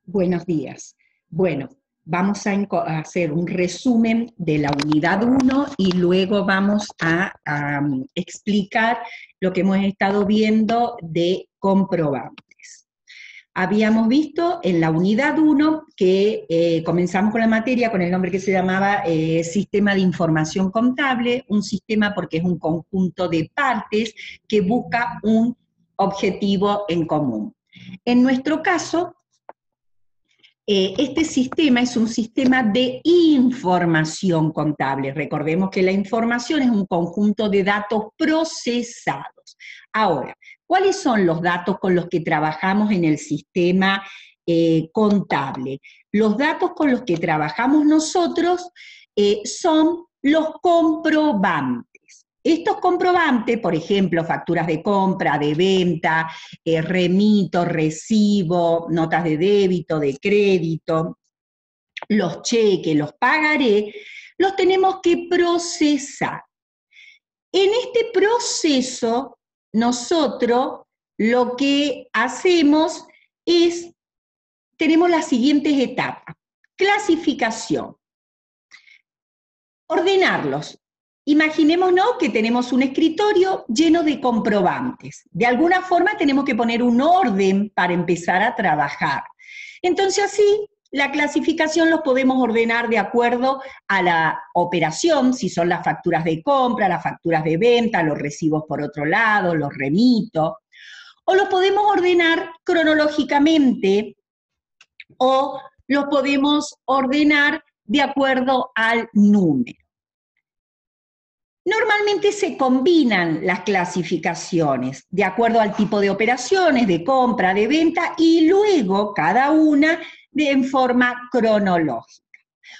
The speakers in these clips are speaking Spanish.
Buenos días. Bueno, vamos a hacer un resumen de la unidad 1 y luego vamos a explicar lo que hemos estado viendo de comprobantes. Habíamos visto en la unidad 1 que comenzamos con la materia con el nombre que se llamaba Sistema de Información Contable, un sistema porque es un conjunto de partes que busca un objetivo en común. En nuestro caso, este sistema es un sistema de información contable. Recordemos que la información es un conjunto de datos procesados. Ahora, ¿cuáles son los datos con los que trabajamos en el sistema contable? Los datos con los que trabajamos nosotros son los comprobantes. Estos comprobantes, por ejemplo, facturas de compra, de venta, remito, recibo, notas de débito, de crédito, los cheques, los pagaré, los tenemos que procesar. En este proceso, nosotros lo que hacemos es, tenemos las siguientes etapas. Clasificación. Ordenarlos. Imaginémonos que tenemos un escritorio lleno de comprobantes. De alguna forma tenemos que poner un orden para empezar a trabajar. Entonces así, la clasificación los podemos ordenar de acuerdo a la operación, si son las facturas de compra, las facturas de venta, los recibos por otro lado, los remitos, o los podemos ordenar cronológicamente, o los podemos ordenar de acuerdo al número. Normalmente se combinan las clasificaciones de acuerdo al tipo de operaciones, de compra, de venta, y luego cada una en forma cronológica.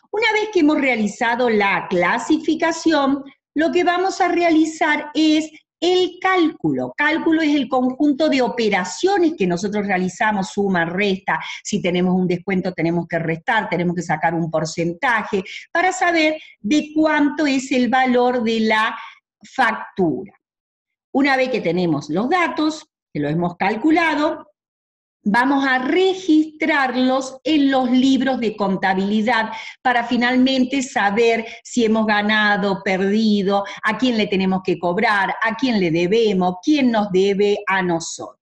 Una vez que hemos realizado la clasificación, lo que vamos a realizar es el cálculo. Cálculo es el conjunto de operaciones que nosotros realizamos, suma, resta, si tenemos un descuento tenemos que restar, tenemos que sacar un porcentaje para saber de cuánto es el valor de la factura. Una vez que tenemos los datos, que los hemos calculado, vamos a registrarlos en los libros de contabilidad para finalmente saber si hemos ganado, perdido, a quién le tenemos que cobrar, a quién le debemos, quién nos debe a nosotros.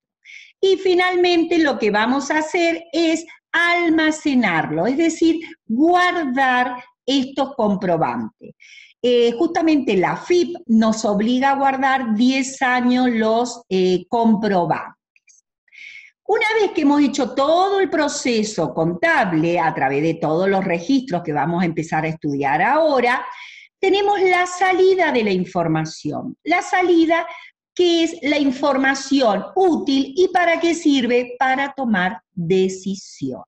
Y finalmente lo que vamos a hacer es almacenarlo, es decir, guardar estos comprobantes. Justamente la FIP nos obliga a guardar 10 años los comprobantes. Una vez que hemos hecho todo el proceso contable a través de todos los registros que vamos a empezar a estudiar ahora, tenemos la salida de la información. La salida que es la información útil y para qué sirve para tomar decisiones.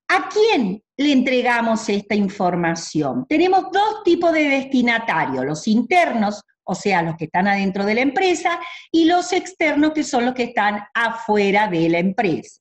¿A quién le entregamos esta información? Tenemos dos tipos de destinatarios, los internos, o sea, los que están adentro de la empresa, y los externos, que son los que están afuera de la empresa.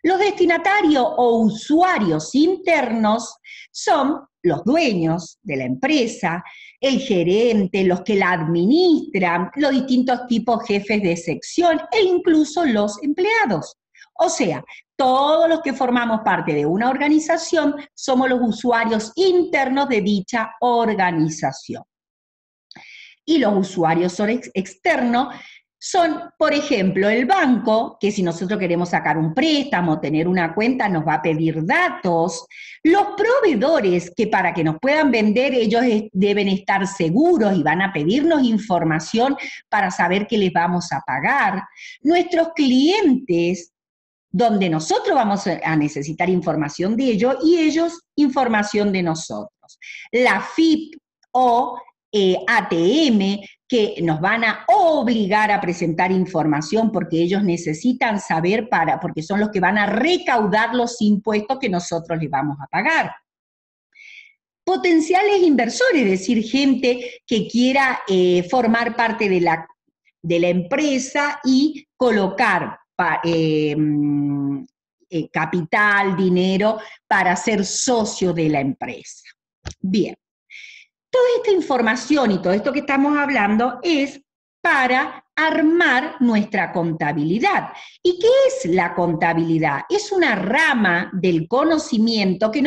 Los destinatarios o usuarios internos son los dueños de la empresa, el gerente, los que la administran, los distintos tipos jefes de sección e incluso los empleados. O sea, todos los que formamos parte de una organización somos los usuarios internos de dicha organización. Y los usuarios externos son, por ejemplo, el banco, que si nosotros queremos sacar un préstamo, tener una cuenta, nos va a pedir datos. Los proveedores, que para que nos puedan vender, ellos deben estar seguros y van a pedirnos información para saber qué les vamos a pagar. Nuestros clientes, donde nosotros vamos a necesitar información de ellos y ellos información de nosotros. La FIP o ATM, que nos van a obligar a presentar información porque ellos necesitan saber porque son los que van a recaudar los impuestos que nosotros les vamos a pagar. Potenciales inversores, es decir, gente que quiera formar parte de la empresa y colocar capital, dinero, para ser socio de la empresa. Bien. Toda esta información y todo esto que estamos hablando es para armar nuestra contabilidad. ¿Y qué es la contabilidad? Es una rama del conocimiento que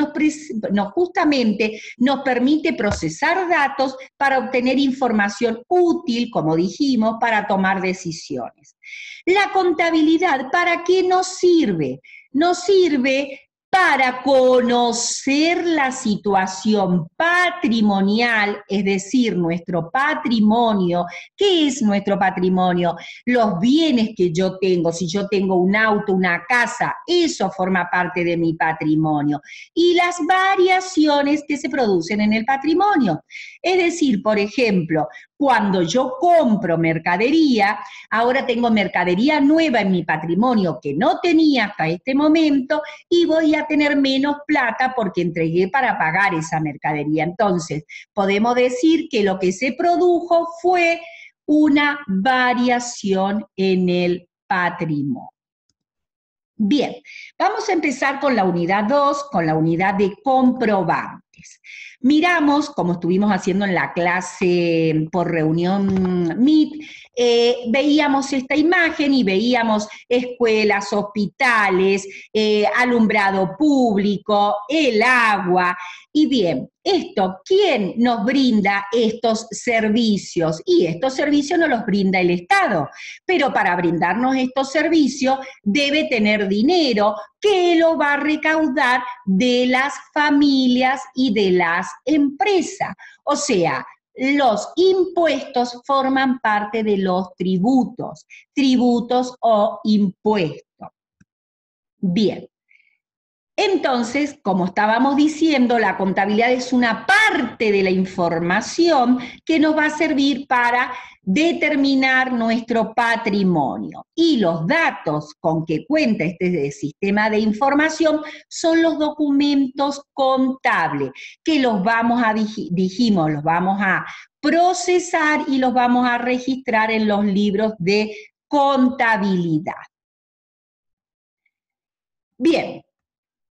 justamente nos permite procesar datos para obtener información útil, como dijimos, para tomar decisiones. La contabilidad, ¿para qué nos sirve? Nos sirve para conocer la situación patrimonial, es decir, nuestro patrimonio. ¿Qué es nuestro patrimonio? Los bienes que yo tengo, si yo tengo un auto, una casa, eso forma parte de mi patrimonio. Y las variaciones que se producen en el patrimonio. Es decir, por ejemplo, cuando yo compro mercadería, ahora tengo mercadería nueva en mi patrimonio que no tenía hasta este momento y voy a tener menos plata porque entregué para pagar esa mercadería. Entonces, podemos decir que lo que se produjo fue una variación en el patrimonio. Bien, vamos a empezar con la unidad 2, con la unidad de comprobantes. Miramos, como estuvimos haciendo en la clase por reunión Meet, veíamos esta imagen y veíamos escuelas, hospitales, alumbrado público, el agua. Y bien, ¿quién nos brinda estos servicios? Y estos servicios nos los brinda el Estado, pero para brindarnos estos servicios debe tener dinero que lo va a recaudar de las familias y de las empresas. O sea, los impuestos forman parte de los tributos o impuestos. Bien. Entonces, como estábamos diciendo, la contabilidad es una parte de la información que nos va a servir para determinar nuestro patrimonio. Y los datos con que cuenta este sistema de información son los documentos contables, que los vamos a, los vamos a procesar y los vamos a registrar en los libros de contabilidad. Bien.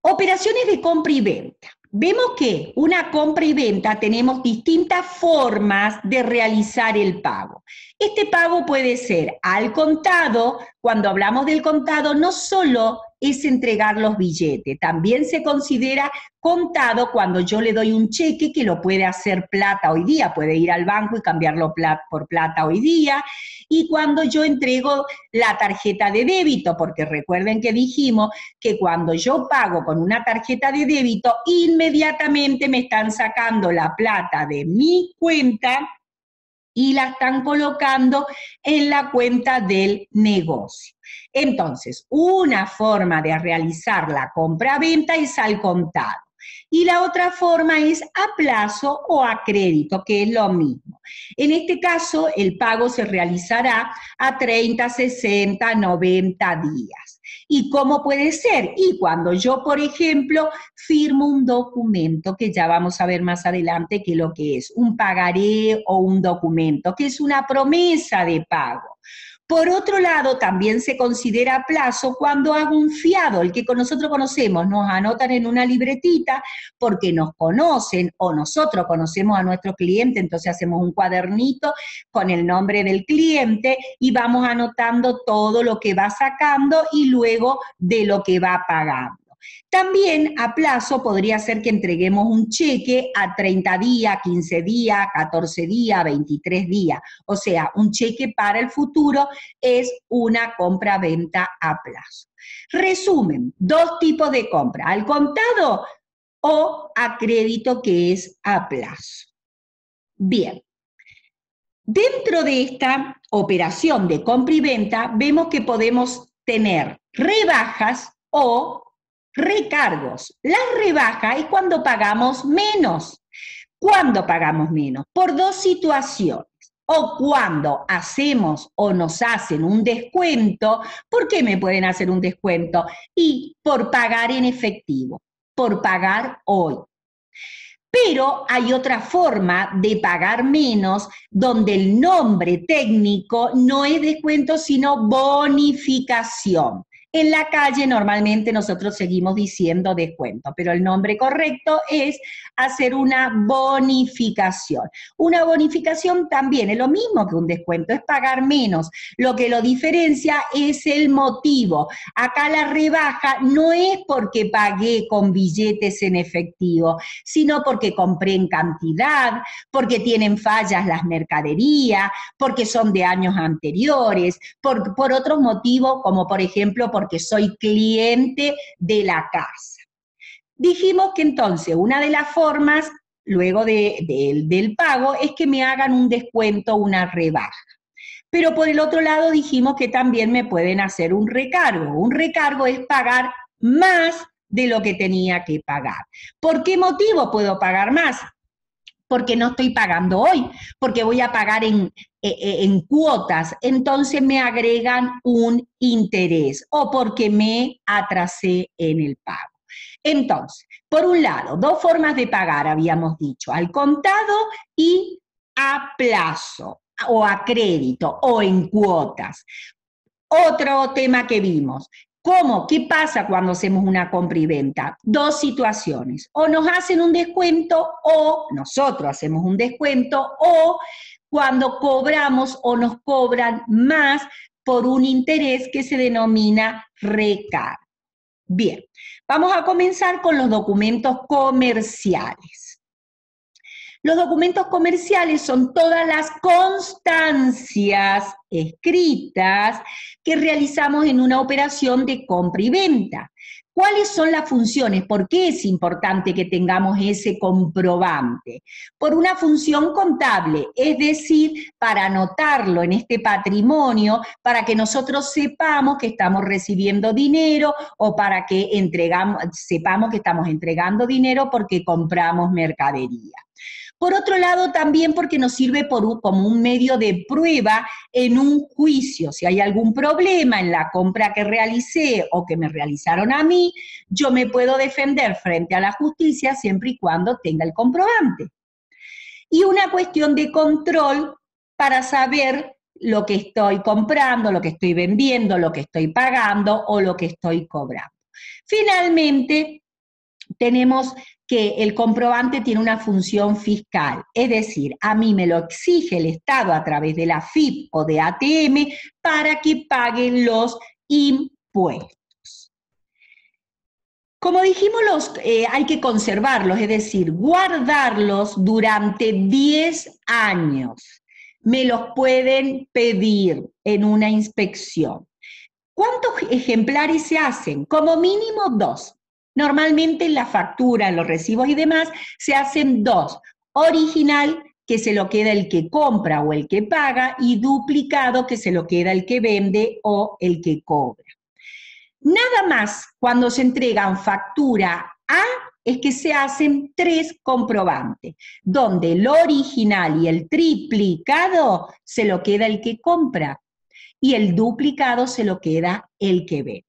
Operaciones de compra y venta. Vemos que una compra y venta tenemos distintas formas de realizar el pago. Este pago puede ser al contado. Cuando hablamos del contado, no solo es entregar los billetes, también se considera contado cuando yo le doy un cheque que lo puede hacer plata hoy día, puede ir al banco y cambiarlo por plata hoy día, y cuando yo entrego la tarjeta de débito, porque recuerden que dijimos que cuando yo pago con una tarjeta de débito, inmediatamente me están sacando la plata de mi cuenta y la están colocando en la cuenta del negocio. Entonces, una forma de realizar la compra-venta es al contado. Y la otra forma es a plazo o a crédito, que es lo mismo. En este caso, el pago se realizará a 30, 60, 90 días. ¿Y cómo puede ser? Y cuando yo, por ejemplo, firmo un documento, que ya vamos a ver más adelante qué es lo que es, un pagaré o un documento, que es una promesa de pago. Por otro lado, también se considera a plazo cuando hago un fiado, el que nosotros conocemos, nos anotan en una libretita porque nos conocen o nosotros conocemos a nuestro cliente, entonces hacemos un cuadernito con el nombre del cliente y vamos anotando todo lo que va sacando y luego de lo que va pagando. También a plazo podría ser que entreguemos un cheque a 30 días, 15 días, 14 días, 23 días. O sea, un cheque para el futuro es una compra-venta a plazo. Resumen, dos tipos de compra, al contado o a crédito, que es a plazo. Bien. Dentro de esta operación de compra y venta, vemos que podemos tener rebajas o recargos. La rebaja es cuando pagamos menos. ¿Cuándo pagamos menos? Por dos situaciones. O cuando hacemos o nos hacen un descuento. ¿Por qué me pueden hacer un descuento? Y por pagar en efectivo, por pagar hoy. Pero hay otra forma de pagar menos, donde el nombre técnico no es descuento, sino bonificación. En la calle normalmente nosotros seguimos diciendo descuento, pero el nombre correcto es hacer una bonificación. Una bonificación también es lo mismo que un descuento, es pagar menos. Lo que lo diferencia es el motivo. Acá la rebaja no es porque pagué con billetes en efectivo, sino porque compré en cantidad, porque tienen fallas las mercaderías, porque son de años anteriores, por otros motivos, como por ejemplo porque soy cliente de la casa. Dijimos que entonces una de las formas, luego del pago, es que me hagan un descuento, una rebaja. Pero por el otro lado dijimos que también me pueden hacer un recargo. Un recargo es pagar más de lo que tenía que pagar. ¿Por qué motivo puedo pagar más? Porque no estoy pagando hoy, porque voy a pagar en cuotas, entonces me agregan un interés o porque me atrasé en el pago. Entonces, por un lado, dos formas de pagar, habíamos dicho, al contado y a plazo o a crédito o en cuotas. Otro tema que vimos, ¿cómo? ¿Qué pasa cuando hacemos una compra y venta? Dos situaciones, o nos hacen un descuento o nosotros hacemos un descuento o cuando cobramos o nos cobran más por un interés que se denomina recargo. Bien, vamos a comenzar con los documentos comerciales. Los documentos comerciales son todas las constancias escritas que realizamos en una operación de compra y venta. ¿Cuáles son las funciones? ¿Por qué es importante que tengamos ese comprobante? Por una función contable, es decir, para anotarlo en este patrimonio, para que nosotros sepamos que estamos recibiendo dinero o para que sepamos que estamos entregando dinero porque compramos mercadería. Por otro lado, también porque nos sirve como un medio de prueba en un juicio. Si hay algún problema en la compra que realicé o que me realizaron a mí, yo me puedo defender frente a la justicia siempre y cuando tenga el comprobante. Y una cuestión de control para saber lo que estoy comprando, lo que estoy vendiendo, lo que estoy pagando o lo que estoy cobrando. Finalmente, tenemos que el comprobante tiene una función fiscal, es decir, a mí me lo exige el Estado a través de la AFIP o de ATM para que paguen los impuestos. Como dijimos, hay que conservarlos, es decir, guardarlos durante 10 años. Me los pueden pedir en una inspección. ¿Cuántos ejemplares se hacen? Como mínimo 2. Normalmente en la factura, en los recibos y demás, se hacen 2. Original, que se lo queda el que compra o el que paga, y duplicado, que se lo queda el que vende o el que cobra. Nada más cuando se entregan factura A es que se hacen 3 comprobantes, donde el original y el triplicado se lo queda el que compra y el duplicado se lo queda el que vende.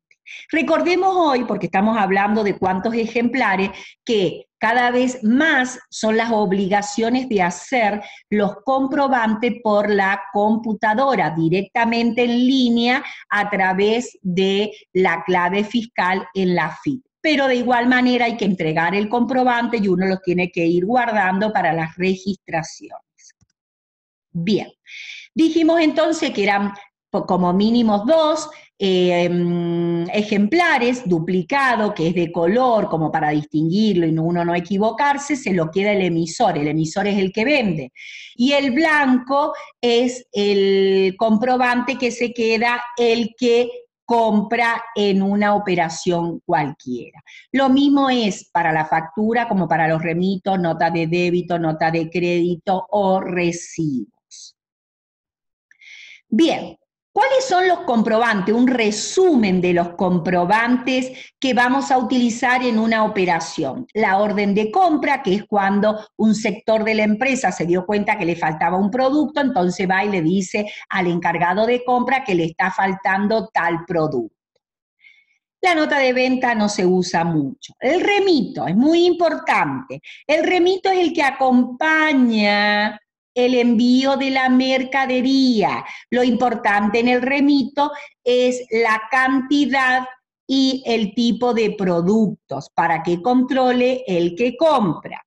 Recordemos hoy, porque estamos hablando de cuántos ejemplares, que cada vez más son las obligaciones de hacer los comprobantes por la computadora, directamente en línea a través de la clave fiscal en la FIP. Pero de igual manera hay que entregar el comprobante y uno los tiene que ir guardando para las registraciones. Bien, dijimos entonces que eran como mínimo 2 ejemplares, duplicado, que es de color, como para distinguirlo y uno no equivocarse, se lo queda el emisor es el que vende. Y el blanco es el comprobante que se queda el que compra en una operación cualquiera. Lo mismo es para la factura como para los remitos, nota de débito, nota de crédito o recibos. Bien, ¿cuáles son los comprobantes? Un resumen de los comprobantes que vamos a utilizar en una operación. La orden de compra, que es cuando un sector de la empresa se dio cuenta que le faltaba un producto, entonces va y le dice al encargado de compra que le está faltando tal producto. La nota de venta no se usa mucho. El remito es muy importante. El remito es el que acompaña el envío de la mercadería. Lo importante en el remito es la cantidad y el tipo de productos para que controle el que compra.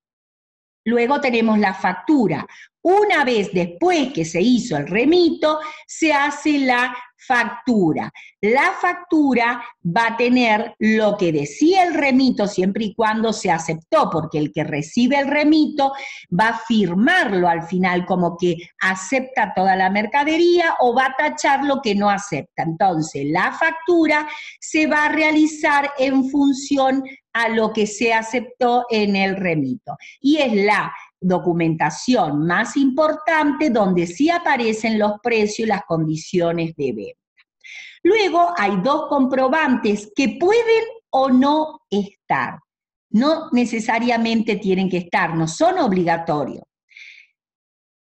Luego tenemos la factura. Una vez después que se hizo el remito, se hace la factura. La factura va a tener lo que decía el remito siempre y cuando se aceptó, porque el que recibe el remito va a firmarlo al final como que acepta toda la mercadería o va a tachar lo que no acepta. Entonces, la factura se va a realizar en función a lo que se aceptó en el remito. Y es la documentación más importante donde sí aparecen los precios y las condiciones de venta. Luego hay dos comprobantes que pueden o no estar. No necesariamente tienen que estar, no son obligatorios.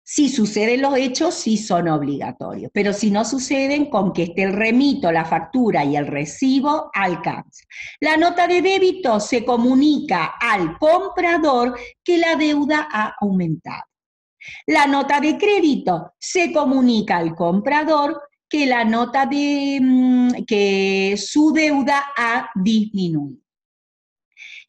Si suceden los hechos, sí son obligatorios, pero si no suceden, con que esté el remito, la factura y el recibo, alcanza. La nota de débito se comunica al comprador que la deuda ha aumentado. La nota de crédito se comunica al comprador que la nota de que su deuda ha disminuido.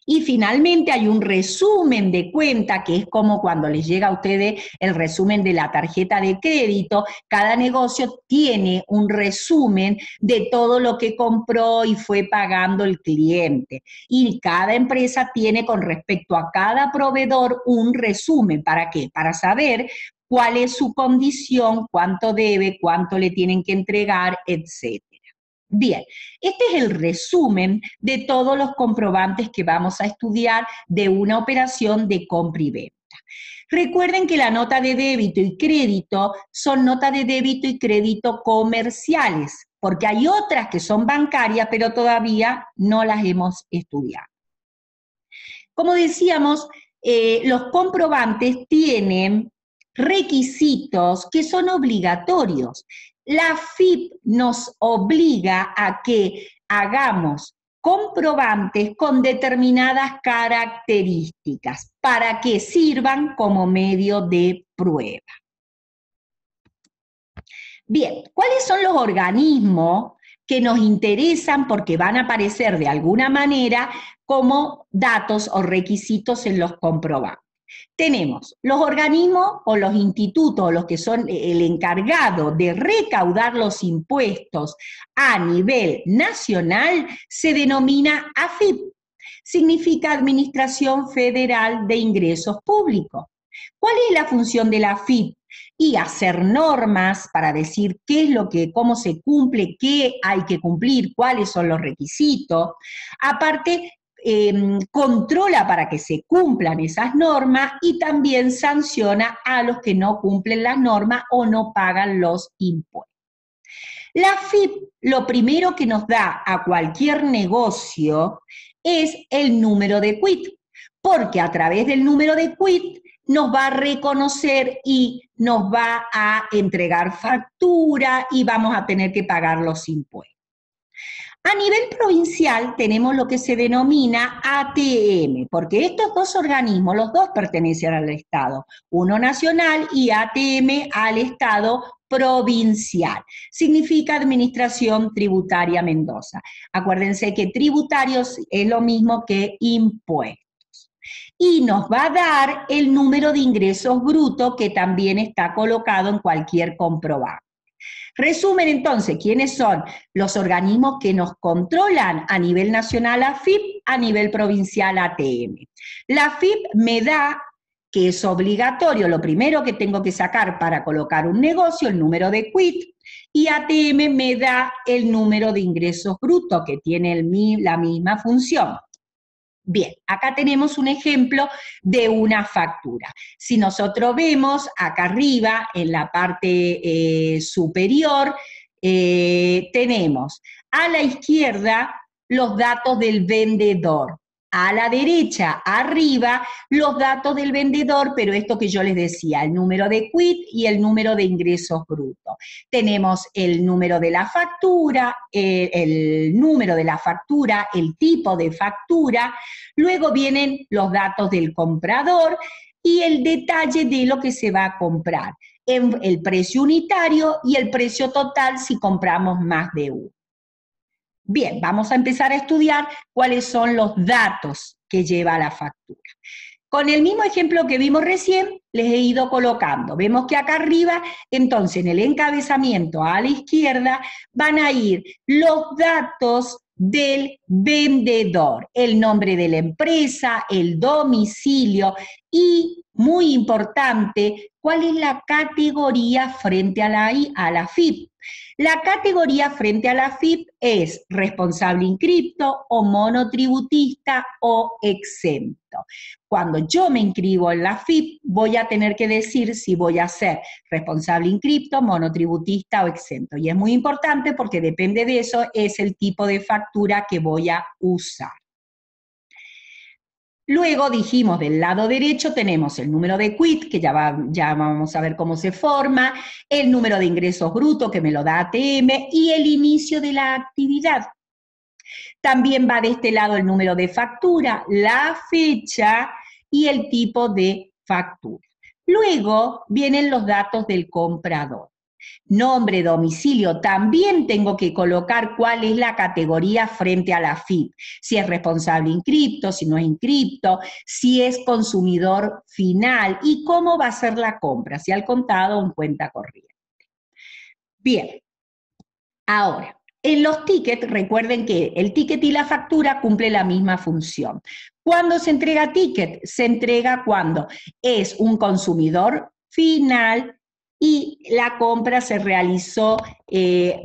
Y finalmente hay un resumen de cuenta, que es como cuando les llega a ustedes el resumen de la tarjeta de crédito. Cada negocio tiene un resumen de todo lo que compró y fue pagando el cliente. Y cada empresa tiene con respecto a cada proveedor un resumen. ¿Para qué? Para saber cuál es su condición, cuánto debe, cuánto le tienen que entregar, etc. Bien, este es el resumen de todos los comprobantes que vamos a estudiar de una operación de compra y venta. Recuerden que la nota de débito y crédito son notas de débito y crédito comerciales, porque hay otras que son bancarias, pero todavía no las hemos estudiado. Como decíamos, los comprobantes tienen requisitos que son obligatorios. La FIP nos obliga a que hagamos comprobantes con determinadas características para que sirvan como medio de prueba. Bien, ¿cuáles son los organismos que nos interesan porque van a aparecer de alguna manera como datos o requisitos en los comprobantes? Tenemos los organismos o los institutos, o los que son el encargado de recaudar los impuestos a nivel nacional, se denomina AFIP. Significa Administración Federal de Ingresos Públicos. ¿Cuál es la función de la AFIP? Y hacer normas para decir qué es lo que, cómo se cumple, qué hay que cumplir, cuáles son los requisitos. Aparte, controla para que se cumplan esas normas y también sanciona a los que no cumplen las normas o no pagan los impuestos. La FIP lo primero que nos da a cualquier negocio es el número de quit, porque a través del número de quit nos va a reconocer y nos va a entregar factura y vamos a tener que pagar los impuestos. A nivel provincial tenemos lo que se denomina ATM, porque estos dos organismos, los dos pertenecen al Estado, uno nacional y ATM al Estado provincial. Significa Administración Tributaria Mendoza. Acuérdense que tributarios es lo mismo que impuestos. Y nos va a dar el número de ingresos brutos que también está colocado en cualquier comprobante. Resumen entonces, ¿quiénes son los organismos que nos controlan a nivel nacional AFIP, a nivel provincial ATM? La AFIP me da que es obligatorio, lo primero que tengo que sacar para colocar un negocio, el número de quit, y ATM me da el número de ingresos brutos, que tiene la misma función. Bien, acá tenemos un ejemplo de una factura. Si nosotros vemos acá arriba, en la parte superior, tenemos a la izquierda los datos del vendedor. A la derecha, arriba, los datos del vendedor, pero esto que yo les decía, el número de quit y el número de ingresos brutos. Tenemos el número de la factura, el número de la factura, el tipo de factura, luego vienen los datos del comprador, y el detalle de lo que se va a comprar, en el precio unitario y el precio total si compramos más de uno. Bien, vamos a empezar a estudiar cuáles son los datos que lleva la factura. Con el mismo ejemplo que vimos recién, les he ido colocando. Vemos que acá arriba, entonces, en el encabezamiento a la izquierda, van a ir los datos del vendedor, el nombre de la empresa, el domicilio y, muy importante, cuál es la categoría frente a la FIP. La categoría frente a la FIP es responsable inscripto o monotributista o exento. Cuando yo me inscribo en la FIP, voy a tener que decir si voy a ser responsable inscripto, monotributista o exento. Y es muy importante porque depende de eso, es el tipo de factura que voy a usar. Luego dijimos del lado derecho tenemos el número de quit, que ya vamos a ver cómo se forma, el número de ingresos brutos que me lo da ATM y el inicio de la actividad. También va de este lado el número de factura, la fecha y el tipo de factura. Luego vienen los datos del comprador. Nombre, domicilio, también tengo que colocar cuál es la categoría frente a la FIP, si es responsable inscripto, si no es inscripto, si es consumidor final y cómo va a ser la compra, si al contado o en cuenta corriente. Bien, ahora, en los tickets, recuerden que el ticket y la factura cumplen la misma función. ¿Cuándo se entrega ticket? Se entrega cuando es un consumidor final y la compra se realizó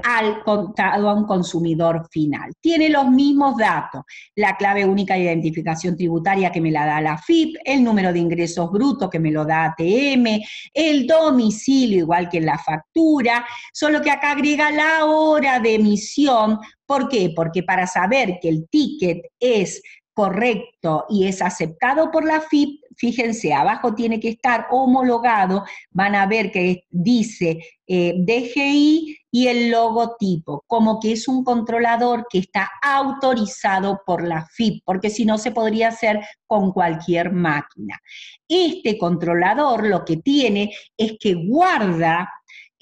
al contado a un consumidor final. Tiene los mismos datos, la clave única de identificación tributaria que me la da la FIP, el número de ingresos brutos que me lo da ATM, el domicilio igual que en la factura, solo que acá agrega la hora de emisión. ¿Por qué? Porque para saber que el ticket es correcto y es aceptado por la FIP, fíjense, abajo tiene que estar homologado, van a ver que dice DGI y el logotipo, como que es un controlador que está autorizado por la FIP, porque si no se podría hacer con cualquier máquina. Este controlador lo que tiene es que guarda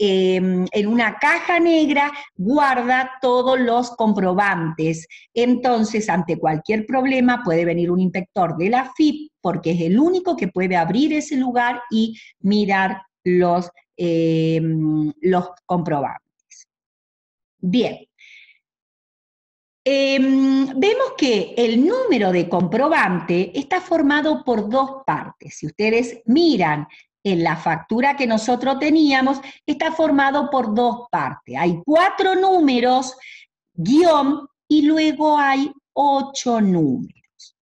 en una caja negra, guarda todos los comprobantes. Entonces, ante cualquier problema puede venir un inspector de la FIP, porque es el único que puede abrir ese lugar y mirar los comprobantes. Bien. Vemos que el número de comprobante está formado por dos partes. Si ustedes miran en la factura que nosotros teníamos, está formado por dos partes. Hay 4 números, guión, y luego hay 8 números.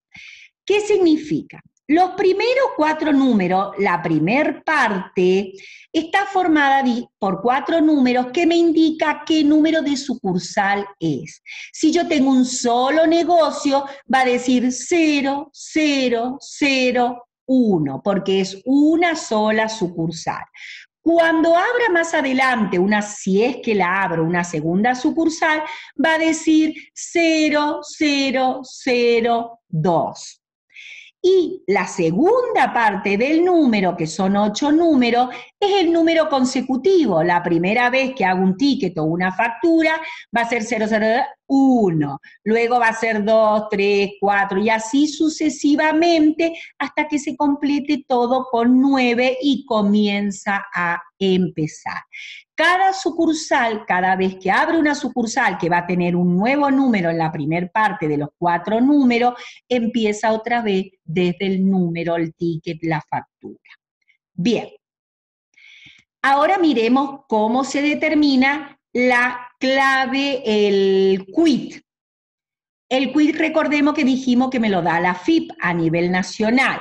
¿Qué significa? Los primeros 4 números, la primer parte, está formada por 4 números que me indica qué número de sucursal es. Si yo tengo un solo negocio, va a decir 0, 0, 0, 1, porque es una sola sucursal. Cuando abra más adelante, si es que la abro, una segunda sucursal, va a decir 0, 0, 0, 2. Y la segunda parte del número, que son 8 números, es el número consecutivo. La primera vez que hago un ticket o una factura va a ser 001, luego va a ser 2, 3, 4 y así sucesivamente hasta que se complete todo con 9 y comienza a empezar. Cada sucursal, cada vez que abre una sucursal que va a tener un nuevo número en la primera parte de los 4 números, empieza otra vez desde el número, el ticket, la factura. Bien. Ahora miremos cómo se determina la clave, el quit. El quit, recordemos que dijimos que me lo da la FIP a nivel nacional.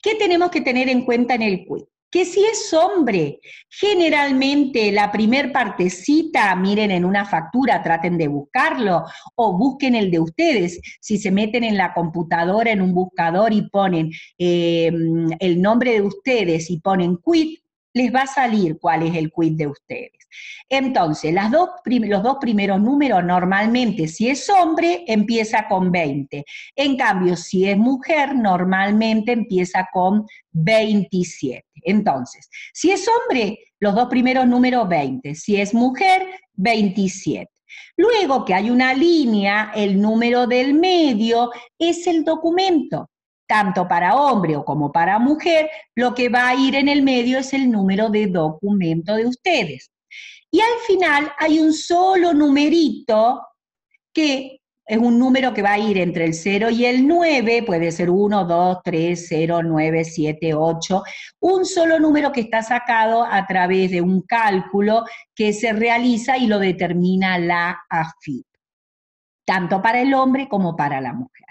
¿Qué tenemos que tener en cuenta en el quit? Que si es hombre, generalmente la primer partecita, miren en una factura, traten de buscarlo, o busquen el de ustedes. Si se meten en la computadora, en un buscador y ponen el nombre de ustedes y ponen quit, les va a salir cuál es el quit de ustedes. Entonces, los dos primeros números normalmente, si es hombre, empieza con 20. En cambio, si es mujer, normalmente empieza con 27. Entonces, si es hombre, los dos primeros números 20. Si es mujer, 27. Luego que hay una línea, el número del medio es el documento. Tanto para hombre o como para mujer, lo que va a ir en el medio es el número de documento de ustedes. Y al final hay un solo numerito que es un número que va a ir entre el 0 y el 9, puede ser 1, 2, 3, 0, 9, 7, 8, un solo número que está sacado a través de un cálculo que se realiza y lo determina la AFIP, tanto para el hombre como para la mujer.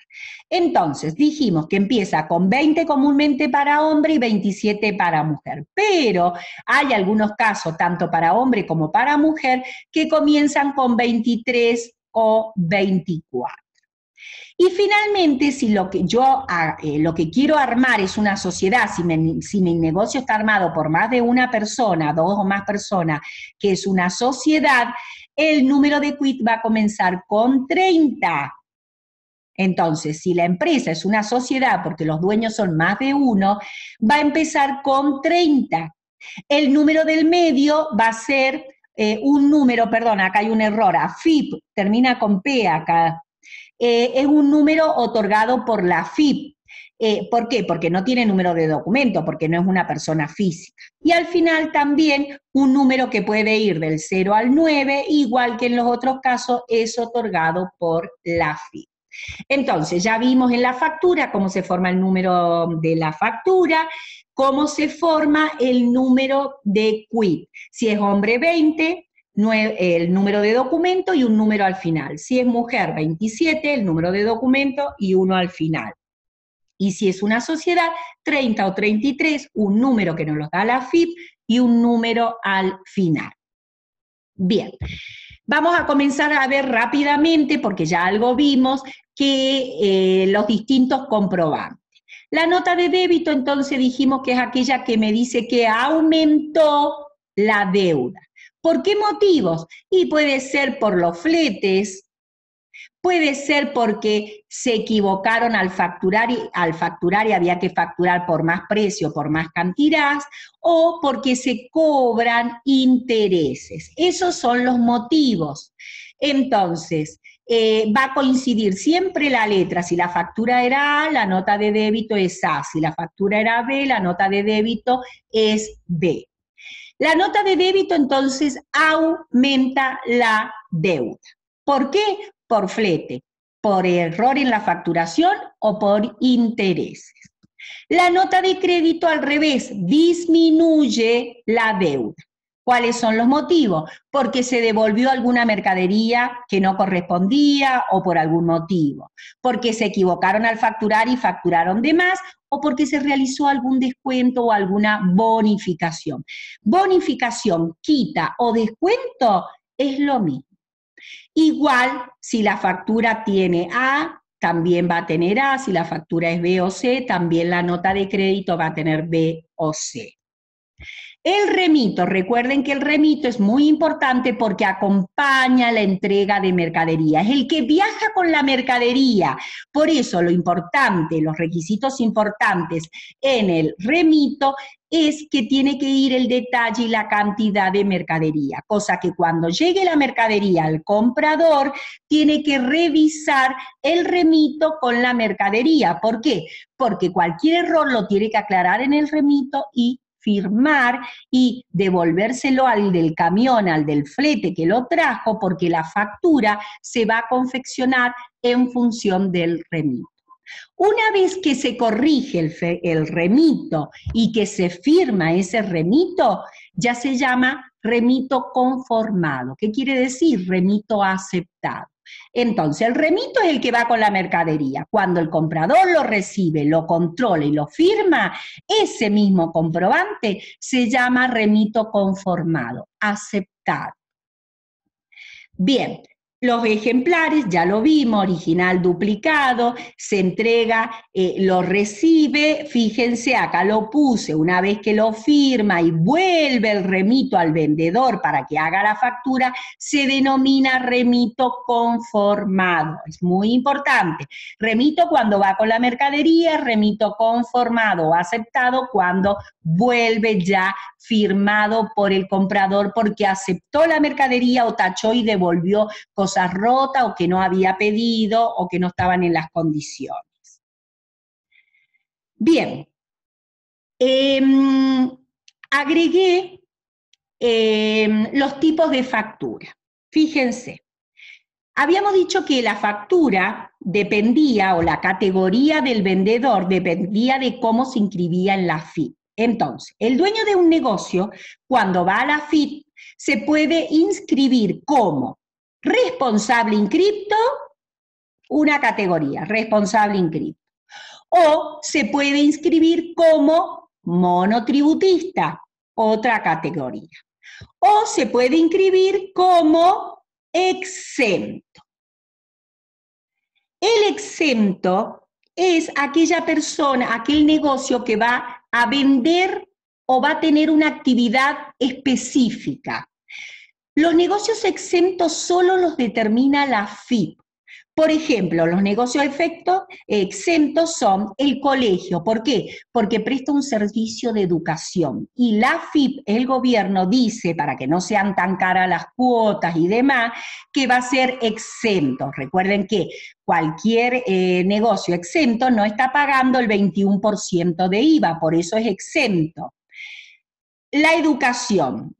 Entonces, dijimos que empieza con 20 comúnmente para hombre y 27 para mujer, pero hay algunos casos, tanto para hombre como para mujer, que comienzan con 23 o 24. Y finalmente, si lo que quiero armar es una sociedad, si mi negocio está armado por más de una persona, 2 o más personas, que es una sociedad, el número de quit va a comenzar con 30. Entonces, si la empresa es una sociedad, porque los dueños son más de uno, va a empezar con 30. El número del medio va a ser un número, perdón, acá hay un error, AFIP, termina con P acá. Es un número otorgado por la AFIP. ¿Por qué? Porque no tiene número de documento, porque no es una persona física. Y al final también un número que puede ir del 0 al 9, igual que en los otros casos, es otorgado por la AFIP. Entonces, ya vimos en la factura cómo se forma el número de la factura, cómo se forma el número de quit. Si es hombre, 20, el número de documento y un número al final. Si es mujer, 27, el número de documento y uno al final. Y si es una sociedad, 30 o 33, un número que nos lo da la AFIP y un número al final. Bien, vamos a comenzar a ver rápidamente, porque ya algo vimos, que los distintos comprobantes. La nota de débito, entonces dijimos que es aquella que me dice que aumentó la deuda. ¿Por qué motivos? Y puede ser por los fletes, puede ser porque se equivocaron al facturar y había que facturar por más precio, por más cantidad, o porque se cobran intereses. Esos son los motivos. Entonces, va a coincidir siempre la letra. Si la factura era A, la nota de débito es A. Si la factura era B, la nota de débito es B. La nota de débito, entonces, aumenta la deuda. ¿Por qué? Por flete, por error en la facturación o por intereses. La nota de crédito, al revés, disminuye la deuda. ¿Cuáles son los motivos? Porque se devolvió alguna mercadería que no correspondía o por algún motivo, porque se equivocaron al facturar y facturaron de más, o porque se realizó algún descuento o alguna bonificación. Bonificación, quita o descuento es lo mismo. Igual, si la factura tiene A, también va a tener A. Si la factura es B o C, también la nota de crédito va a tener B o C. El remito, recuerden que el remito es muy importante porque acompaña la entrega de mercadería, es el que viaja con la mercadería. Por eso lo importante, los requisitos importantes en el remito es que tiene que ir el detalle y la cantidad de mercadería, cosa que cuando llegue la mercadería al comprador, tiene que revisar el remito con la mercadería. ¿Por qué? Porque cualquier error lo tiene que aclarar en el remito y firmar y devolvérselo al del camión, al del flete que lo trajo, porque la factura se va a confeccionar en función del remito. Una vez que se corrige el remito y que se firma ese remito, ya se llama remito conformado. ¿Qué quiere decir? Remito aceptado. Entonces, el remito es el que va con la mercadería. Cuando el comprador lo recibe, lo controla y lo firma, ese mismo comprobante se llama remito conformado, aceptado. Bien, Los ejemplares, ya lo vimos, original duplicado, se entrega, lo recibe, fíjense, acá lo puse, una vez que lo firma y vuelve el remito al vendedor para que haga la factura, se denomina remito conformado. Es muy importante. Remito cuando va con la mercadería, remito conformado o aceptado cuando vuelve ya firmado por el comprador porque aceptó la mercadería o tachó y devolvió cosas rotas o que no había pedido o que no estaban en las condiciones. Bien, agregué los tipos de factura. Fíjense, habíamos dicho que la factura dependía, o la categoría del vendedor dependía de cómo se inscribía en la FIP. Entonces, el dueño de un negocio, cuando va a la FIP, se puede inscribir como responsable inscripto, una categoría, responsable inscripto. O se puede inscribir como monotributista, otra categoría. O se puede inscribir como exento. El exento es aquella persona, aquel negocio que va a vender o va a tener una actividad específica. Los negocios exentos solo los determina la FIP. Por ejemplo, los negocios exentos son el colegio. ¿Por qué? Porque presta un servicio de educación. Y la FIP, el gobierno, dice, para que no sean tan caras las cuotas y demás, que va a ser exento. Recuerden que cualquier negocio exento no está pagando el 21% de IVA, por eso es exento. La educación.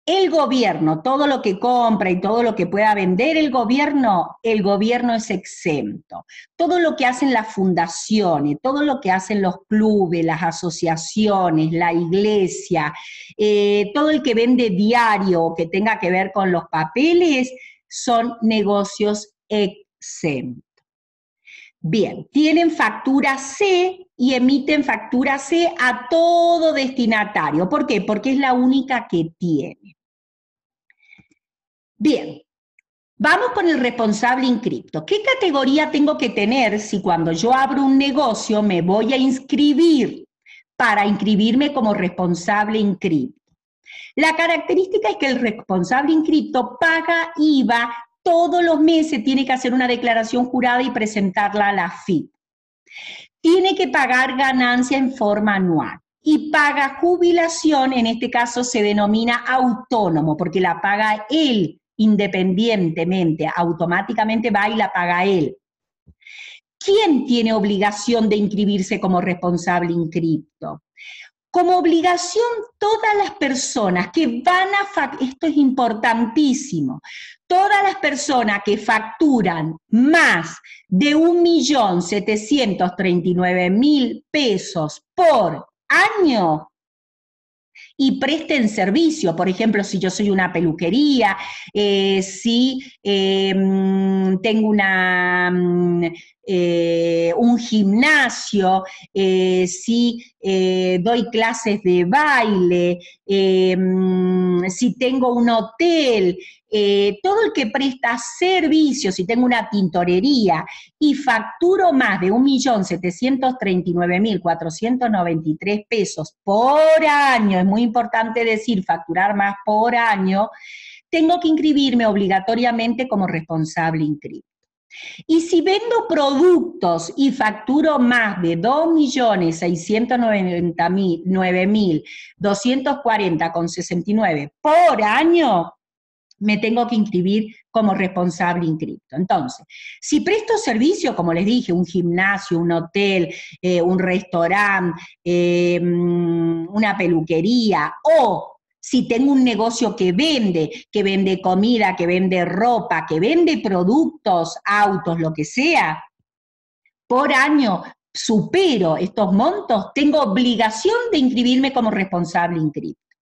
El gobierno, todo lo que compra y todo lo que pueda vender el gobierno es exento. Todo lo que hacen las fundaciones, todo lo que hacen los clubes, las asociaciones, la iglesia, todo el que vende diario o que tenga que ver con los papeles, son negocios exentos. Bien, tienen factura C y emiten factura C a todo destinatario. ¿Por qué? Porque es la única que tiene. Bien, vamos con el responsable inscripto. ¿Qué categoría tengo que tener si cuando yo abro un negocio me voy a inscribir para inscribirme como responsable inscripto? La característica es que el responsable inscripto paga IVA todos los meses, tiene que hacer una declaración jurada y presentarla a la FIP. Tiene que pagar ganancia en forma anual y paga jubilación, en este caso se denomina autónomo, porque la paga él independientemente, automáticamente va y la paga él. ¿Quién tiene obligación de inscribirse como responsable inscripto? Como obligación, todas las personas que van a, esto es importantísimo, todas las personas que facturan más de 1.739.000 pesos por año y presten servicio, por ejemplo, si yo soy una peluquería, si tengo un gimnasio, si doy clases de baile, si tengo un hotel, todo el que presta servicios, si tengo una tintorería y facturo más de 1.739.493 pesos por año, es muy importante decir facturar más por año, tengo que inscribirme obligatoriamente como responsable inscripto. Y si vendo productos y facturo más de 2.699.240,69 por año, me tengo que inscribir como responsable inscripto. Entonces, si presto servicio, como les dije, un gimnasio, un hotel, un restaurante, una peluquería, o si tengo un negocio que vende comida, que vende ropa, que vende productos, autos, lo que sea, por año supero estos montos, tengo obligación de inscribirme como responsable inscripto.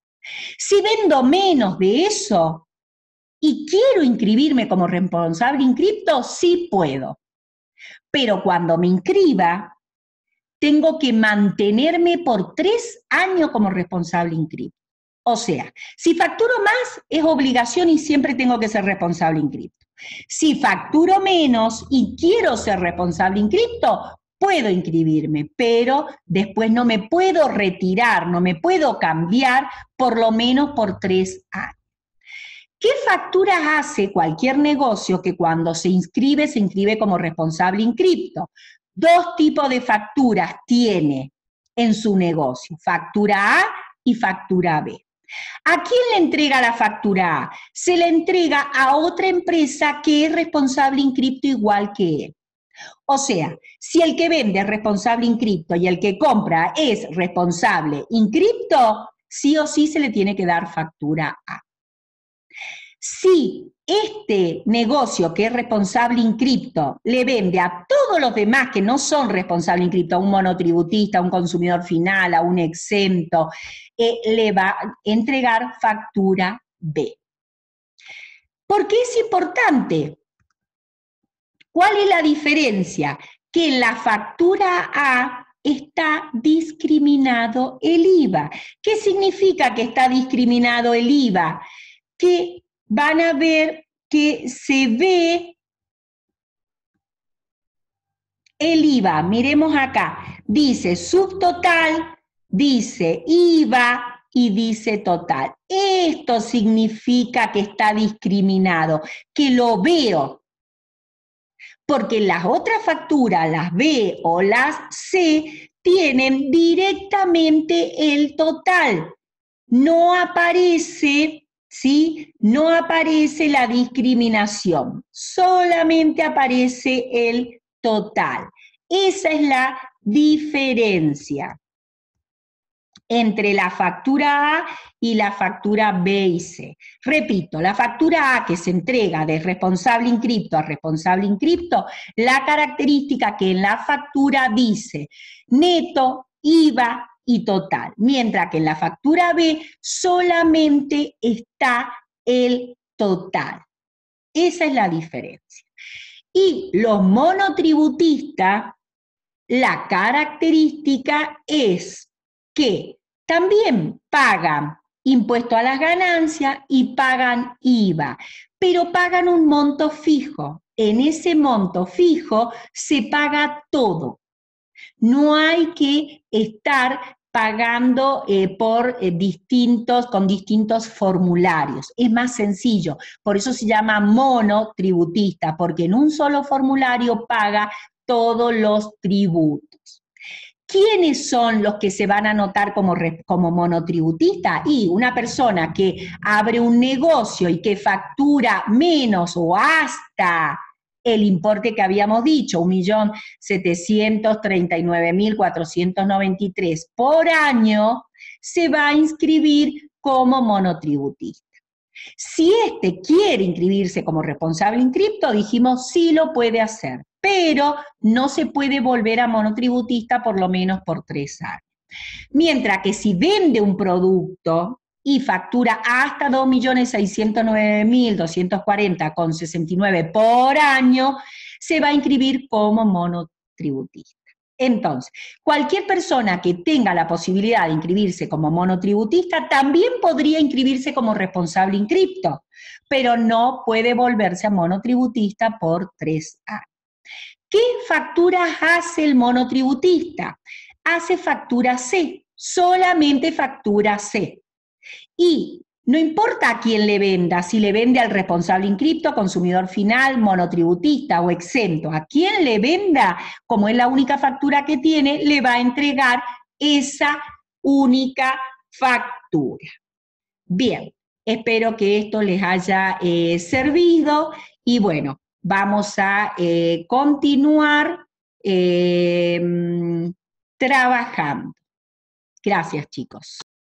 Si vendo menos de eso y quiero inscribirme como responsable inscripto, sí puedo. Pero cuando me inscriba, tengo que mantenerme por 3 años como responsable inscripto. O sea, si facturo más es obligación y siempre tengo que ser responsable inscripto. Si facturo menos y quiero ser responsable inscripto, puedo inscribirme, pero después no me puedo retirar, no me puedo cambiar por lo menos por 3 años. ¿Qué facturas hace cualquier negocio que cuando se inscribe como responsable inscripto? 2 tipos de facturas tiene en su negocio, factura A y factura B. ¿A quién le entrega la factura A? Se le entrega a otra empresa que es responsable inscripto igual que él. O sea, si el que vende es responsable inscripto y el que compra es responsable inscripto, sí o sí se le tiene que dar factura A. Si este negocio que es responsable inscripto le vende a todos los demás que no son responsables inscriptos, a un monotributista, a un consumidor final, a un exento, le va a entregar factura B. ¿Por qué es importante? ¿Cuál es la diferencia? Que en la factura A está discriminado el IVA. ¿Qué significa que está discriminado el IVA? Que van a ver que se ve el IVA. Miremos acá. Dice subtotal, dice IVA y dice total. Esto significa que está discriminado, que lo veo. Porque las otras facturas, las B o las C, tienen directamente el total. No aparece, ¿sí? No aparece la discriminación, solamente aparece el total. Esa es la diferencia entre la factura A y la factura B y C. Repito, la factura A que se entrega de responsable inscripto a responsable inscripto, la característica que en la factura dice neto, IVA y total, mientras que en la factura B solamente está el total. Esa es la diferencia. Y los monotributistas, la característica es que también pagan impuesto a las ganancias y pagan IVA, pero pagan un monto fijo. En ese monto fijo se paga todo. No hay que estar pagando con distintos formularios. Es más sencillo, por eso se llama monotributista, porque en un solo formulario paga todos los tributos. ¿Quiénes son los que se van a anotar como monotributista? Y una persona que abre un negocio y que factura menos o hasta el importe que habíamos dicho, 1.739.493 por año, se va a inscribir como monotributista. Si este quiere inscribirse como responsable inscripto, dijimos sí lo puede hacer, pero no se puede volver a monotributista por lo menos por 3 años. Mientras que si vende un producto y factura hasta 2.609.240,69 por año, se va a inscribir como monotributista. Entonces, cualquier persona que tenga la posibilidad de inscribirse como monotributista también podría inscribirse como responsable inscripto, pero no puede volverse a monotributista por 3 años. ¿Qué facturas hace el monotributista? Hace factura C, solamente factura C. Y no importa a quién le venda, si le vende al responsable inscripto, consumidor final, monotributista o exento, a quien le venda, como es la única factura que tiene, le va a entregar esa única factura. Bien, espero que esto les haya servido y bueno, vamos a continuar trabajando. Gracias, chicos.